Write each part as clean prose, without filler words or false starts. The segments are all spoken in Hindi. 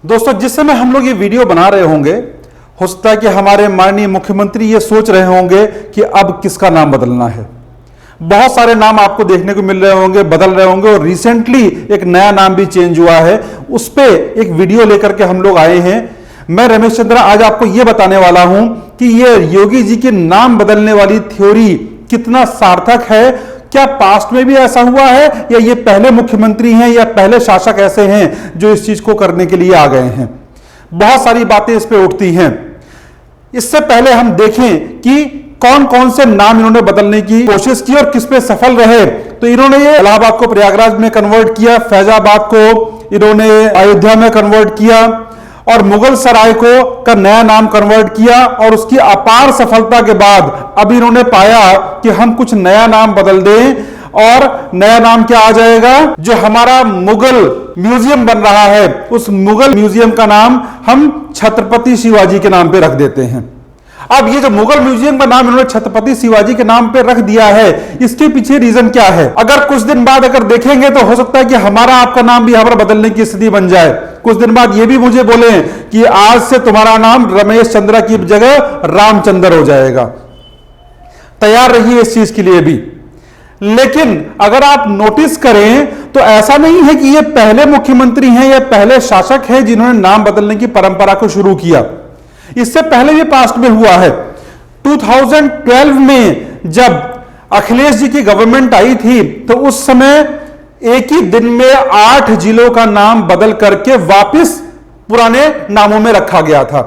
दोस्तों, जिस समय हम लोग ये वीडियो बना रहे होंगे, हो सकता है कि हमारे माननीय मुख्यमंत्री ये सोच रहे होंगे कि अब किसका नाम बदलना है। बहुत सारे नाम आपको देखने को मिल रहे होंगे, बदल रहे होंगे, और रिसेंटली एक नया नाम भी चेंज हुआ है। उस पे एक वीडियो लेकर के हम लोग आए हैं। मैं रमेश चंद्रा आज आपको यह बताने वाला हूं कि ये योगी जी के नाम बदलने वाली थ्योरी कितना सार्थक है। क्या पास्ट में भी ऐसा हुआ है, या ये पहले मुख्यमंत्री हैं या पहले शासक ऐसे हैं जो इस चीज को करने के लिए आ गए हैं। बहुत सारी बातें इस पे उठती हैं। इससे पहले हम देखें कि कौन कौन से नाम इन्होंने बदलने की कोशिश की और किस पे सफल रहे। तो इन्होंने ये इलाहाबाद को प्रयागराज में कन्वर्ट किया, फैजाबाद को इन्होंने अयोध्या में कन्वर्ट किया, और मुगल सराय को का नया नाम कन्वर्ट किया। और उसकी अपार सफलता के बाद अब इन्होंने पाया कि हम कुछ नया नाम बदल दें, और नया नाम क्या आ जाएगा, जो हमारा मुगल म्यूजियम बन रहा है उस मुगल म्यूजियम का नाम हम छत्रपति शिवाजी के नाम पे रख देते हैं। अब ये जो मुगल म्यूजियम का नाम इन्होंने छत्रपति शिवाजी के नाम पे रख दिया है, इसके पीछे रीजन क्या है। अगर कुछ दिन बाद अगर देखेंगे तो हो सकता है कि हमारा आपका नाम भी यहां पर बदलने की स्थिति बन जाए। कुछ दिन बाद ये भी मुझे बोले कि आज से तुम्हारा नाम रमेश चंद्रा की जगह रामचंद्र हो जाएगा। तैयार रहिए इस चीज के लिए भी। लेकिन अगर आप नोटिस करें तो ऐसा नहीं है कि ये पहले मुख्यमंत्री हैं या पहले शासक हैं जिन्होंने नाम बदलने की परंपरा को शुरू किया। इससे पहले भी पास्ट में हुआ है। 2012 में जब अखिलेश जी की गवर्नमेंट आई थी तो उस समय एक ही दिन में 8 जिलों का नाम बदल करके वापस पुराने नामों में रखा गया था।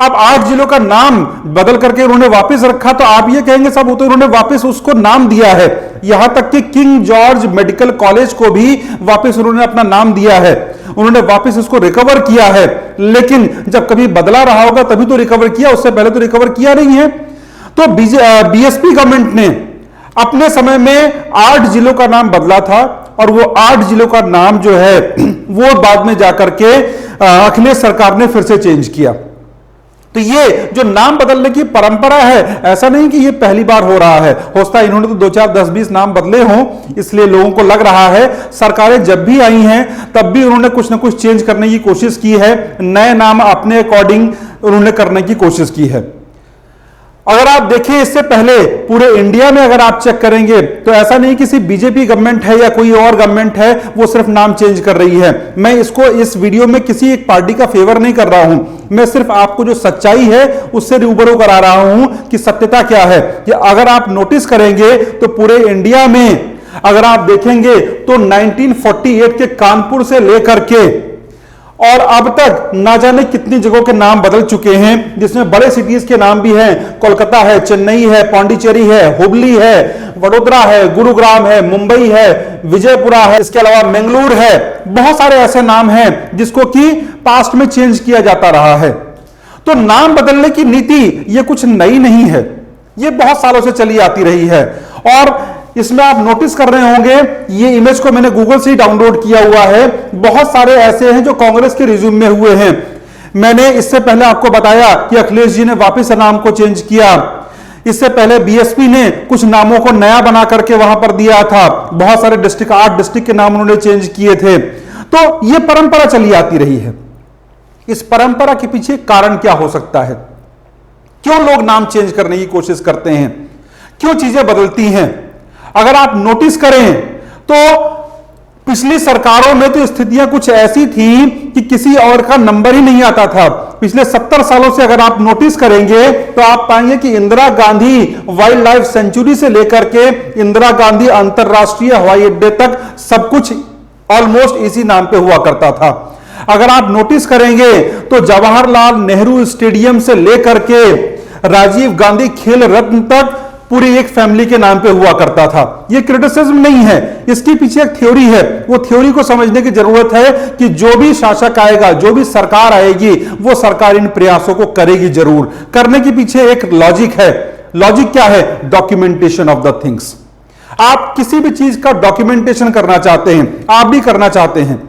अब 8 जिलों का नाम बदल करके उन्होंने वापस रखा, तो आप ये कहेंगे सब वो तो उन्होंने वापस उसको नाम दिया है। यहां तक कि किंग जॉर्ज मेडिकल कॉलेज को भी वापस उन्होंने अपना नाम दिया है, उन्होंने वापस उसको रिकवर किया है। लेकिन जब कभी बदला रहा होगा तभी तो रिकवर किया, उससे पहले तो रिकवर किया नहीं है। तो बीएसपी गवर्नमेंट ने अपने समय में 8 जिलों का नाम बदला था, और वो 8 जिलों का नाम जो है वो बाद में जाकर के अखिलेश सरकार ने फिर से चेंज किया। तो ये जो नाम बदलने की परंपरा है, ऐसा नहीं कि ये पहली बार हो रहा है। हो सकता है इन्होंने तो 2, 4, 10, 20 नाम बदले हों, इसलिए लोगों को लग रहा है सरकारें जब भी आई हैं तब भी उन्होंने कुछ ना कुछ चेंज करने की कोशिश की है, नए नाम अपने अकॉर्डिंग उन्होंने करने की कोशिश की है। अगर आप देखें इससे पहले पूरे इंडिया में अगर आप चेक करेंगे तो ऐसा नहीं कि सिर्फ बीजेपी गवर्नमेंट है या कोई और गवर्नमेंट है वो सिर्फ नाम चेंज कर रही है। मैं इसको इस वीडियो में किसी एक पार्टी का फेवर नहीं कर रहा हूं, मैं सिर्फ आपको जो सच्चाई है उससे रूबरू करा रहा हूं कि सत्यता क्या है। कि अगर आप नोटिस करेंगे तो पूरे इंडिया में अगर आप देखेंगे तो 1948 के कानपुर से लेकर के और अब तक ना जाने कितनी जगहों के नाम बदल चुके हैं, जिसमें बड़े सिटीज के नाम भी हैं। कोलकाता है, चेन्नई है, पौंडीचेरी है, हुबली है, वडोदरा है, गुरुग्राम है, मुंबई है, विजयपुरा है, इसके अलावा मंगलुरु है। बहुत सारे ऐसे नाम हैं जिसको कि पास्ट में चेंज किया जाता रहा है। तो नाम बदलने की नीति ये कुछ नई नहीं है, ये बहुत सालों से चली आती रही है। और इसमें आप नोटिस कर रहे होंगे, ये इमेज को मैंने गूगल से ही डाउनलोड किया हुआ है। बहुत सारे ऐसे हैं जो कांग्रेस के रिज्यूम में हुए हैं। मैंने इससे पहले आपको बताया कि अखिलेश जी ने वापस नाम को चेंज किया। इससे पहले बीएसपी ने कुछ नामों को नया बना करके वहां पर दिया था। बहुत सारे डिस्ट्रिक्ट, 8 डिस्ट्रिक्ट के नाम उन्होंने चेंज किए थे। तो यह परंपरा चली आती रही है। इस परंपरा के पीछे कारण क्या हो सकता है? क्यों लोग नाम चेंज करने की कोशिश करते हैं? क्यों चीजें बदलती हैं? अगर आप नोटिस करें तो पिछली सरकारों में तो स्थितियां कुछ ऐसी थी कि किसी और का नंबर ही नहीं आता था। पिछले 70 सालों से अगर आप नोटिस करेंगे तो आप पाएंगे कि Indira Gandhi wild life sanctuary से लेकर के इंदिरा गांधी अंतरराष्ट्रीय हवाई अड्डे तक सब कुछ ऑलमोस्ट इसी नाम पे हुआ करता था। अगर आप नोटिस करेंगे तो जवाहरलाल नेहरू स्टेडियम से लेकर के राजीव गांधी खेल रत्न तक पूरी एक फैमिली के नाम पे हुआ करता था। यह क्रिटिसिज्म नहीं है, इसके पीछे एक थ्योरी है। वो थ्योरी को समझने की जरूरत है कि जो भी शासक आएगा, जो भी सरकार आएगी, वो सरकार इन प्रयासों को करेगी जरूर। करने के पीछे एक लॉजिक है। लॉजिक क्या है? Documentation of the things. आप किसी भी चीज का डॉक्यूमेंटेशन करना चाहते हैं, आप भी करना चाहते हैं।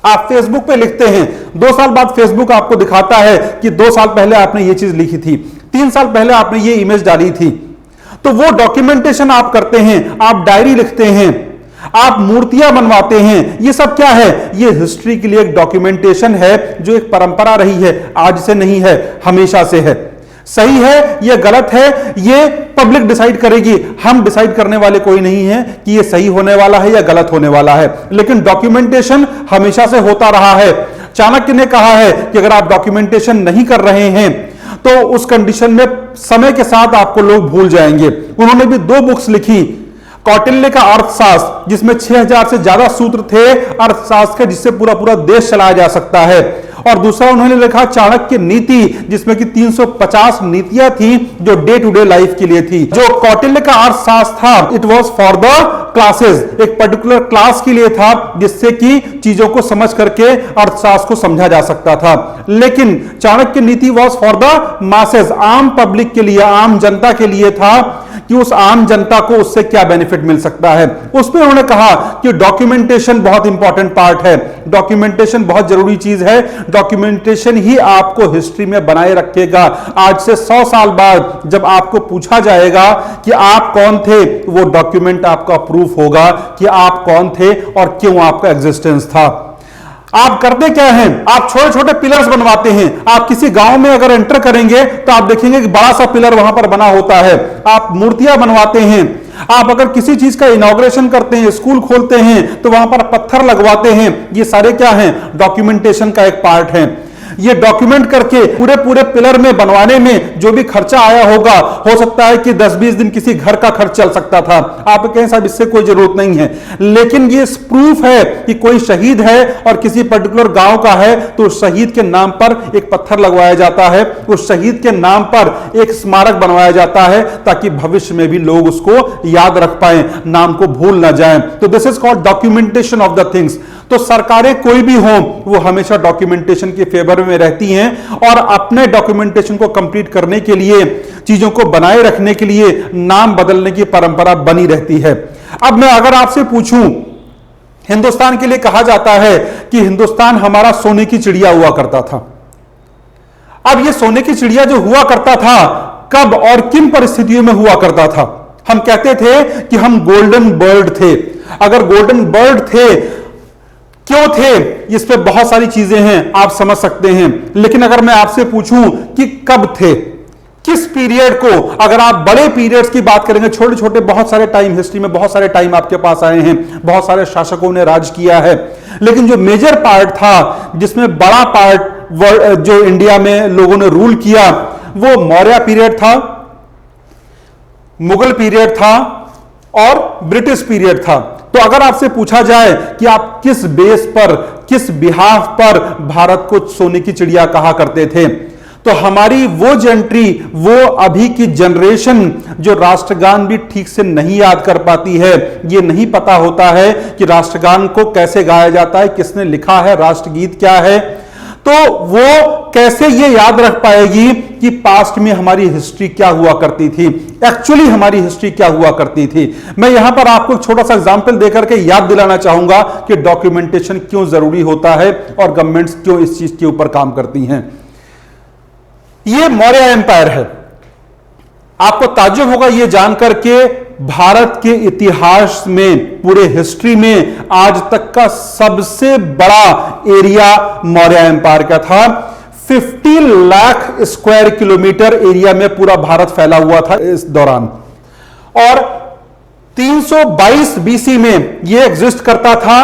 आप फेसबुक पे लिखते हैं, 2 साल बाद फेसबुक आपको दिखाता है कि 2 साल पहले आपने ये चीज लिखी थी, 3 साल पहले आपने ये इमेज डाली थी। तो वो डॉक्यूमेंटेशन आप करते हैं, आप डायरी लिखते हैं। आप मूर्तियां बनवाते हैं, ये सब क्या है? ये हिस्ट्री के लिए एक डॉक्यूमेंटेशन है, जो एक परंपरा रही है, आज से नहीं है, हमेशा से है। सही है, ये गलत है, ये पब्लिक डिसाइड करेगी। हम डिसाइड करने वाले कोई नहीं है कि ये सही होने वाला है या गलत होने वाला है, लेकिन डॉक्यूमेंटेशन हमेशा से होता रहा है। चाणक्य ने कहा है कि अगर आप डॉक्यूमेंटेशन नहीं कर रहे हैं तो उस कंडीशन में समय के साथ आपको लोग भूल जाएंगे। उन्होंने भी 2 बुक्स लिखी, कौटिल्य का अर्थशास्त्र, जिसमें 6000 से ज्यादा सूत्र थे अर्थशास्त्र के, जिससे पूरा पूरा देश चलाया जा सकता है, और दूसरा उन्होंने लिखा चाणक्य नीति, जिसमें कि 350 नीतियां थी जो डे टू डे लाइफ के लिए थी। जो कौटिल्य का अर्थशास्त्र था, it was for the classes, एक पर्टिकुलर क्लास के लिए था, जिससे कि चीजों को समझ करके अर्थशास्त्र को समझा जा सकता था। लेकिन चाणक्य नीति वाज फॉर द मासेस, आम पब्लिक के लिए, आम जनता के लिए था कि उस आम जनता को उससे क्या बेनिफिट मिल सकता है। उसमें उन्होंने कहा कि डॉक्यूमेंटेशन बहुत इंपॉर्टेंट पार्ट है, डॉक्यूमेंटेशन बहुत जरूरी चीज है, डॉक्यूमेंटेशन ही आपको हिस्ट्री में बनाए रखेगा। आज से 100 साल बाद जब आपको पूछा जाएगा कि आप कौन थे, वो डॉक्यूमेंट आपका प्रूफ होगा कि आप कौन थे और क्यों आपका एग्जिस्टेंस था। आप करते क्या हैं? आप छोटे छोटे पिलर्स बनवाते हैं। आप किसी गांव में अगर एंटर करेंगे तो आप देखेंगे कि बड़ा सा पिलर वहां पर बना होता है। आप मूर्तियां बनवाते हैं। आप अगर किसी चीज का इनॉग्रेशन करते हैं, स्कूल खोलते हैं, तो वहां पर पत्थर लगवाते हैं। ये सारे क्या हैं? डॉक्यूमेंटेशन का एक पार्ट है। ये डॉक्यूमेंट करके पूरे पूरे पिलर में बनवाने में जो भी खर्चा आया होगा, हो सकता है कि 10-20 दिन किसी घर का खर्च चल सकता था। आप कहें साहब इससे कोई जरूरत नहीं है, लेकिन ये प्रूफ है कि कोई शहीद है और किसी पर्टिकुलर गांव का है, तो उस शहीद के नाम पर एक पत्थर लगवाया जाता है, उस शहीद के नाम पर एक स्मारक बनवाया जाता है, ताकि भविष्य में भी लोग उसको याद रख पाए, नाम को भूल ना जाए। तो this is called documentation of the things. तो सरकारें कोई भी हो, वो हमेशा डॉक्यूमेंटेशन के फेवर में रहती हैं और अपने डॉक्यूमेंटेशन को कंप्लीट करने के लिए, चीजों को बनाए रखने के लिए नाम बदलने की परंपरा बनी रहती है। अब मैं अगर आपसे पूछूं, हिंदुस्तान के लिए कहा जाता है कि हिंदुस्तान हमारा सोने की चिड़िया हुआ करता था। अब ये सोने की चिड़िया जो हुआ करता था, कब और किन परिस्थितियों में हुआ करता था? हम कहते थे कि हम गोल्डन बर्ड थे। अगर गोल्डन बर्ड थे, क्यों थे? इस पे बहुत सारी चीजें हैं, आप समझ सकते हैं। लेकिन अगर मैं आपसे पूछूं कि कब थे, किस पीरियड को, अगर आप बड़े पीरियड्स की बात करेंगे, छोटे छोटे बहुत सारे टाइम, हिस्ट्री में बहुत सारे टाइम आपके पास आए हैं, बहुत सारे शासकों ने राज किया है, लेकिन जो मेजर पार्ट था, जिसमें बड़ा पार्ट जो इंडिया में लोगों ने रूल किया, वो मौर्य पीरियड था, मुगल पीरियड था और ब्रिटिश पीरियड था। तो अगर आपसे पूछा जाए कि आप किस बेस पर, किस बिहाफ पर भारत को सोने की चिड़िया कहा करते थे, तो हमारी वो जेंट्री, वो अभी की जनरेशन जो राष्ट्रगान भी ठीक से नहीं याद कर पाती है, ये नहीं पता होता है कि राष्ट्रगान को कैसे गाया जाता है, किसने लिखा है, राष्ट्रगीत क्या है, तो वो कैसे ये याद रख पाएगी कि पास्ट में हमारी हिस्ट्री क्या हुआ करती थी, एक्चुअली हमारी हिस्ट्री क्या हुआ करती थी। मैं यहां पर आपको एक छोटा सा एग्जांपल देकर के याद दिलाना चाहूंगा कि डॉक्यूमेंटेशन क्यों जरूरी होता है और गवर्नमेंट्स क्यों इस चीज के ऊपर काम करती हैं। ये मौर्य एम्पायर है। आपको ताज्जुब होगा ये जानकर के भारत के इतिहास में, पूरे हिस्ट्री में आज तक का सबसे बड़ा एरिया मौर्य एम्पायर का था। 50 लाख स्क्वायर किलोमीटर एरिया में पूरा भारत फैला हुआ था इस दौरान, और 322 बीसी में यह एग्जिस्ट करता था।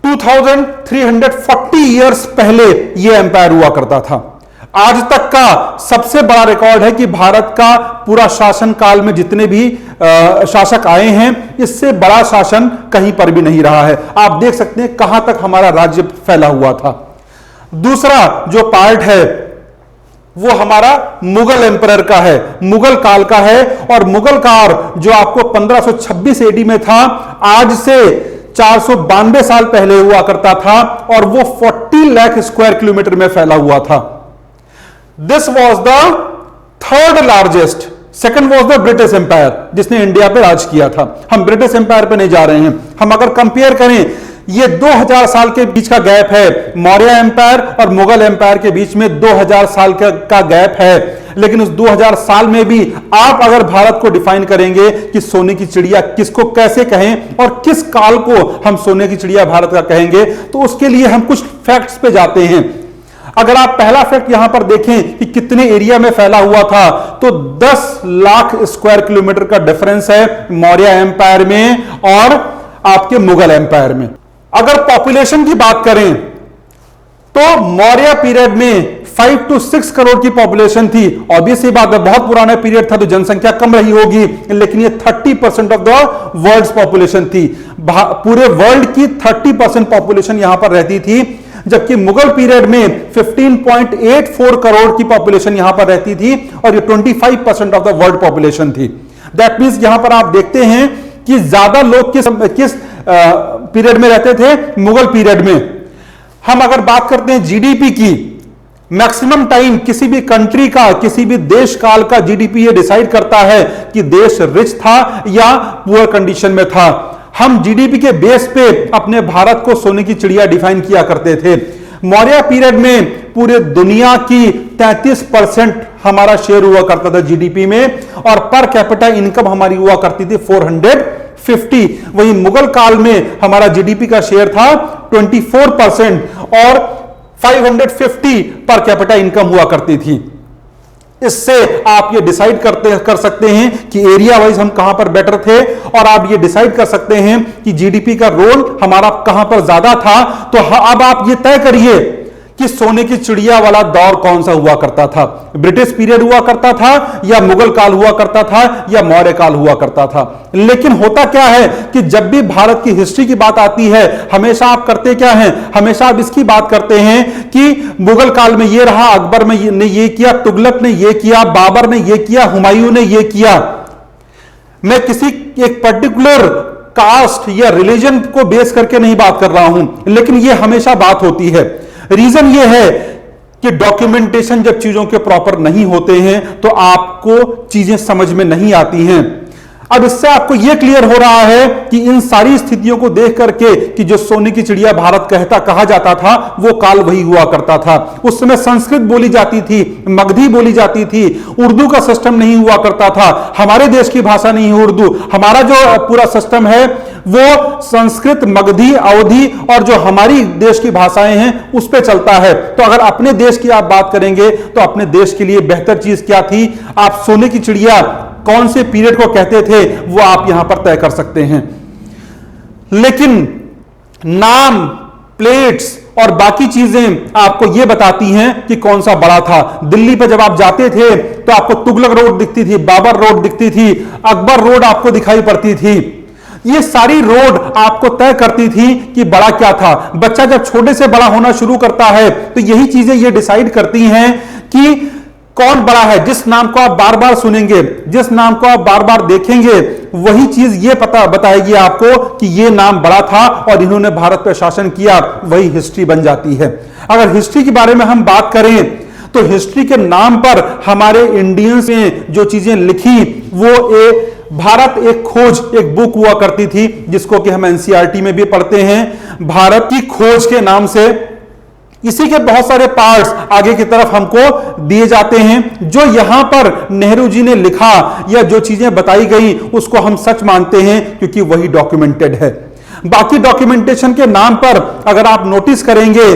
2340 ईयर्स पहले यह एम्पायर हुआ करता था। आज तक का सबसे बड़ा रिकॉर्ड है कि भारत का पूरा शासन काल में जितने भी शासक आए हैं, इससे बड़ा शासन कहीं पर भी नहीं रहा है। आप देख सकते हैं कहां तक हमारा राज्य फैला हुआ था। दूसरा जो पार्ट है वो हमारा मुगल एम्परर का है, मुगल काल का है, और मुगल काल जो आपको 1526 एडी में था, आज से 492 साल पहले हुआ करता था, और वो 40 लाख स्क्वायर किलोमीटर में फैला हुआ था। This was the third largest, second was the British Empire, जिसने इंडिया पे राज किया था। हम ब्रिटिश एम्पायर पे नहीं जा रहे हैं। हम अगर कंपेयर करें, ये 2000 साल के बीच का गैप है, मौर्य एम्पायर और मुगल एम्पायर के बीच में 2000 साल का गैप है। लेकिन उस 2000 साल में भी आप अगर भारत को डिफाइन करेंगे कि सोने की चिड़िया किसको कैसे कहें और किस काल को हम सोने की चिड़िया भारत का कहेंगे, तो उसके लिए हम कुछ फैक्ट्स पे जाते हैं। अगर आप पहला फैक्ट यहां पर देखें कि कितने एरिया में फैला हुआ था, तो 10 लाख स्क्वायर किलोमीटर का डिफरेंस है मौर्य एम्पायर में और आपके मुगल एम्पायर में। अगर पॉपुलेशन की बात करें तो मौर्य पीरियड में 5 to 6 करोड़ की पॉपुलेशन थी। ऑब्वियस ही बात है, बहुत पुराना पीरियड था तो जनसंख्या कम रही होगी, लेकिन ये 30% ऑफ द वर्ल्ड पॉपुलेशन थी। पूरे वर्ल्ड की 30% पॉपुलेशन यहां पर रहती थी, जबकि मुगल पीरियड में 15.84 करोड़ की पॉपुलेशन यहां पर रहती थी और ये 25% ऑफ द वर्ल्ड पॉपुलेशन थी। दैट मींस यहां पर आप देखते हैं कि ज्यादा लोग किस पीरियड में रहते थे, मुगल पीरियड में। हम अगर बात करते हैं जीडीपी की, मैक्सिमम टाइम किसी भी कंट्री का, किसी भी देश काल का जीडीपी ये डिसाइड करता है कि देश रिच था या पुअर कंडीशन में था। हम जीडीपी के बेस पे अपने भारत को सोने की चिड़िया डिफाइन किया करते थे। मौर्य पीरियड में पूरे दुनिया की 33% हमारा शेयर हुआ करता था जीडीपी में, और पर कैपिटा इनकम हमारी हुआ करती थी 450। वही मुगल काल में हमारा जीडीपी का शेयर था 24% और 550 पर कैपिटा इनकम हुआ करती थी। इससे आप ये डिसाइड कर सकते हैं कि एरिया वाइज हम कहां पर बेटर थे, और आप ये डिसाइड कर सकते हैं कि जीडीपी का रोल हमारा कहां पर ज्यादा था। तो अब आप ये तय करिए कि सोने की चिड़िया वाला दौर कौन सा हुआ करता था, ब्रिटिश पीरियड हुआ करता था या मुगल काल हुआ करता था या मौर्य काल हुआ करता था। लेकिन होता क्या है कि जब भी भारत की हिस्ट्री की बात आती है, हमेशा आप करते क्या हैं, हमेशा आप इसकी बात करते हैं कि मुगल काल में ये रहा, अकबर ने ये किया, तुगलक ने ये किया, बाबर ने ये किया, हुमायूं ने ये किया। मैं किसी एक पर्टिकुलर कास्ट या रिलीजन को बेस करके नहीं बात कर रहा हूं, लेकिन ये हमेशा बात होती है। रीजन ये है कि डॉक्यूमेंटेशन जब चीजों के प्रॉपर नहीं होते हैं तो आपको चीजें समझ में नहीं आती हैं। अब इससे आपको यह क्लियर हो रहा है कि इन सारी स्थितियों को देख करके कि जो सोने की चिड़िया भारत कहा जाता था, वो काल वही हुआ करता था। उस समय संस्कृत बोली जाती थी, मगधी बोली जाती थी, उर्दू का सिस्टम नहीं हुआ करता था। हमारे देश की भाषा नहीं है उर्दू, हमारा जो पूरा सिस्टम है वो संस्कृत, मगधी, अवधी और जो हमारी देश की भाषाएं हैं उस पर चलता है। तो अगर अपने देश की आप बात करेंगे तो अपने देश के लिए बेहतर चीज क्या थी, आप सोने की चिड़िया कौन से पीरियड को कहते थे, वो आप यहां पर तय कर सकते हैं। लेकिन नाम, प्लेट्स और बाकी चीजें आपको यह बताती हैं कि कौन सा बड़ा था। दिल्ली पे जब आप जाते थे तो आपको तुगलक रोड दिखती थी, बाबर रोड दिखती थी, अकबर रोड आपको दिखाई पड़ती थी। ये सारी रोड आपको तय करती थी कि बड़ा क्या था। बच्चा जब छोटे से बड़ा होना शुरू करता है तो यही चीजें ये डिसाइड करती हैं कि कौन बड़ा है। जिस नाम को आप बार बार सुनेंगे, जिस नाम को आप बार बार देखेंगे, वही चीज ये पता बताएगी आपको कि ये नाम बड़ा था और इन्होंने भारत पर शासन किया। वही हिस्ट्री बन जाती है। अगर हिस्ट्री के बारे में हम बात करें तो हिस्ट्री के नाम पर हमारे इंडियंस ने जो चीजें लिखी, वो भारत एक खोज, एक बुक हुआ करती थी जिसको कि हम एनसीईआरटी में भी पढ़ते हैं, भारत की खोज के नाम से। इसी के बहुत सारे पार्ट्स आगे की तरफ हमको दिए जाते हैं। जो यहां पर नेहरू जी ने लिखा या जो चीजें बताई गई उसको हम सच मानते हैं क्योंकि वही डॉक्यूमेंटेड है। बाकी डॉक्यूमेंटेशन के नाम पर अगर आप नोटिस करेंगे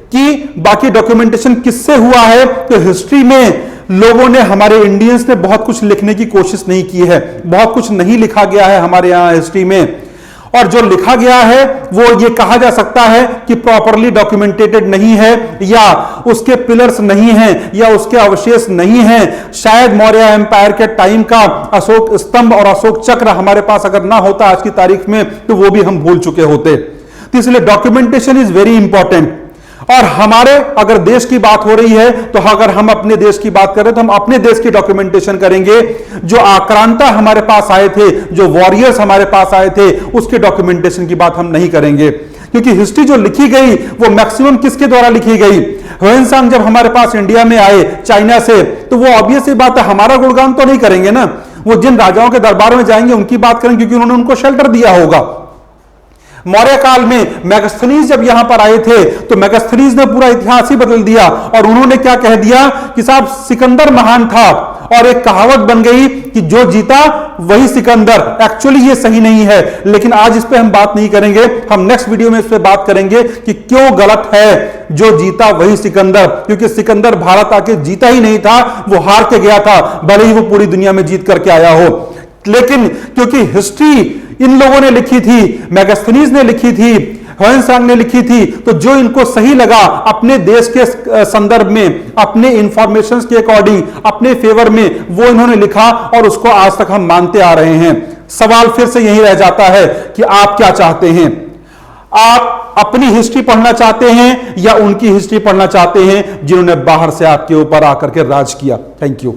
कि बाकी डॉक्यूमेंटेशन किससे हुआ है, तो हिस्ट्री में लोगों ने, हमारे इंडियंस ने बहुत कुछ लिखने की कोशिश नहीं की है। बहुत कुछ नहीं लिखा गया है हमारे यहां हिस्ट्री में, और जो लिखा गया है वो ये कहा जा सकता है कि प्रॉपरली डॉक्यूमेंटेटेड नहीं है, या उसके पिलर्स नहीं हैं, या उसके अवशेष नहीं हैं। शायद मौर्य एम्पायर के टाइम का अशोक स्तंभ और अशोक चक्र हमारे पास अगर ना होता आज की तारीख में तो वो भी हम भूल चुके होते। तो इसलिए डॉक्यूमेंटेशन इज वेरी इंपॉर्टेंट। और हमारे अगर देश की बात हो रही है तो अगर हम अपने देश की बात करें तो हम अपने देश की डॉक्यूमेंटेशन करेंगे। जो आक्रांता हमारे पास आए थे, जो वॉरियर्स हमारे पास आए थे, उसके डॉक्यूमेंटेशन की बात हम नहीं करेंगे, क्योंकि हिस्ट्री जो लिखी गई वो मैक्सिमम किसके द्वारा लिखी गई। ह्वेनसांग जब हमारे पास इंडिया में आए चाइना से, तो वो ऑब्वियस बात है हमारा गुणगान तो नहीं करेंगे ना। वो जिन राजाओं के दरबार में जाएंगे उनकी बात करेंगे क्योंकि उन्होंने उनको शेल्टर दिया होगा। मौर्य काल में मेगास्थनीज जब यहां पर आए थे तो मेगास्थनीज ने पूरा इतिहास ही बदल दिया और उन्होंने क्या कह दिया कि साहब सिकंदर महान था, और एक कहावत बन गई कि जो जीता वही सिकंदर। एक्चुअली ये सही नहीं है, लेकिन आज इस पे हम बात नहीं करेंगे, हम नेक्स्ट वीडियो में इस पे बात करेंगे कि क्यों गलत है जो जीता वही सिकंदर, क्योंकि सिकंदर भारत आके जीता ही नहीं था, वो हार के गया था, भले ही वो पूरी दुनिया में जीत करके आया हो। लेकिन क्योंकि हिस्ट्री इन लोगों ने लिखी थी, मेगास्थनीज ने लिखी थी, ह्वेनसांग ने लिखी थी, तो जो इनको सही लगा अपने देश के संदर्भ में, अपने इंफॉर्मेशन के अकॉर्डिंग, अपने फेवर में, वो इन्होंने लिखा और उसको आज तक हम मानते आ रहे हैं। सवाल फिर से यही रह जाता है कि आप क्या चाहते हैं? आप अपनी हिस्ट्री पढ़ना चाहते हैं या उनकी हिस्ट्री पढ़ना चाहते हैं जिन्होंने बाहर से आपके ऊपर आकर के राज किया? Thank you.